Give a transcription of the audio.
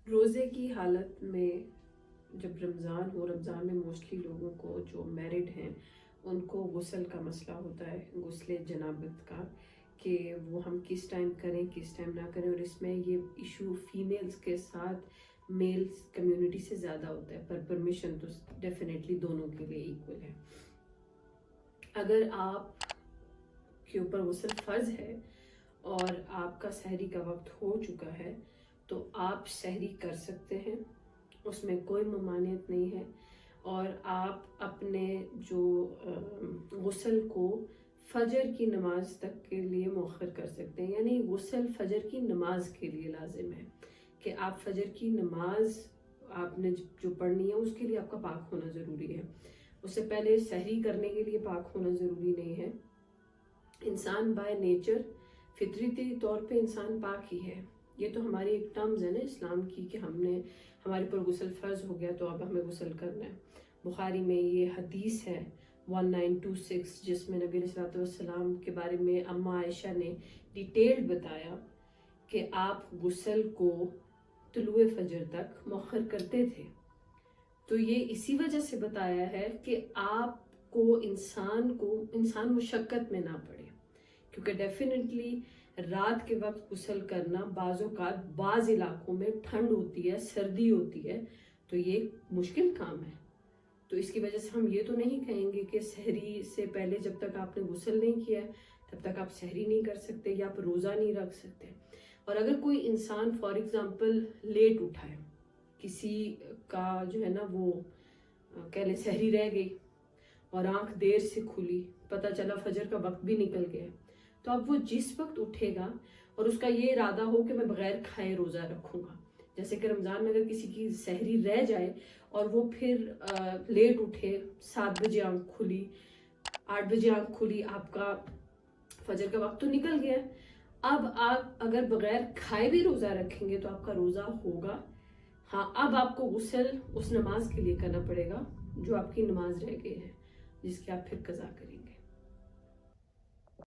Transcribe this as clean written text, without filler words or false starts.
روزے کی حالت میں جب رمضان ہو، رمضان میں موسٹلی لوگوں کو جو میرڈ ہیں ان کو غسل کا مسئلہ ہوتا ہے، غسل جنابت کا، کہ وہ ہم کس ٹائم کریں کس ٹائم نہ کریں، اور اس میں یہ ایشو فیمیلز کے ساتھ میلز کمیونٹی سے زیادہ ہوتا ہے، پر پرمیشن تو ڈیفینیٹلی دونوں کے لیے ایکول ہے۔ اگر آپ کے اوپر غسل فرض ہے اور آپ کا سحری کا وقت ہو چکا ہے تو آپ سحری کر سکتے ہیں، اس میں کوئی ممانعت نہیں ہے، اور آپ اپنے جو غسل کو فجر کی نماز تک کے لیے مؤخر کر سکتے ہیں، یعنی غسل فجر کی نماز کے لیے لازم ہے کہ آپ فجر کی نماز آپ نے جو پڑھنی ہے اس کے لیے آپ کا پاک ہونا ضروری ہے، اس سے پہلے سحری کرنے کے لیے پاک ہونا ضروری نہیں ہے۔ انسان بائی نیچر فطری طور پہ انسان پاک ہی ہے، یہ تو ہماری ایک ٹرمز ہے نا اسلام کی کہ ہمارے پر غسل فرض ہو گیا تو اب ہمیں غسل کرنا ہے۔ بخاری میں یہ حدیث ہے 1926 جس میں نبی صلی اللہ علیہ وسلم کے بارے میں اماں عائشہ نے ڈیٹیلڈ بتایا کہ آپ غسل کو طلوع فجر تک مؤخر کرتے تھے، تو یہ اسی وجہ سے بتایا ہے کہ آپ کو انسان مشقت میں نہ پڑے، کیونکہ ڈیفینیٹلی رات کے وقت غسل کرنا بعض اوقات بعض علاقوں میں ٹھنڈ ہوتی ہے، سردی ہوتی ہے، تو یہ مشکل کام ہے۔ تو اس کی وجہ سے ہم یہ تو نہیں کہیں گے کہ سحری سے پہلے جب تک آپ نے غسل نہیں کیا تب تک آپ سحری نہیں کر سکتے یا آپ روزہ نہیں رکھ سکتے۔ اور اگر کوئی انسان فار ایگزامپل لیٹ اٹھا ہے، کسی کا جو ہے نا وہ کہہ لیں سحری رہ گئی اور آنکھ دیر سے کھلی، پتہ چلا فجر کا وقت بھی نکل گیا، تو اب وہ جس وقت اٹھے گا اور اس کا یہ ارادہ ہو کہ میں بغیر کھائے روزہ رکھوں گا، جیسے کہ رمضان میں اگر کسی کی سحری رہ جائے اور وہ پھر لیٹ اٹھے، 7 بجے آنکھ کھلی، 8 بجے آنکھ کھلی، آپ کا فجر کا وقت تو نکل گیا، اب آپ اگر بغیر کھائے بھی روزہ رکھیں گے تو آپ کا روزہ ہوگا۔ ہاں، اب آپ کو غسل اس نماز کے لیے کرنا پڑے گا جو آپ کی نماز رہ گئی ہے، جس کی آپ پھر قضا کریں گے۔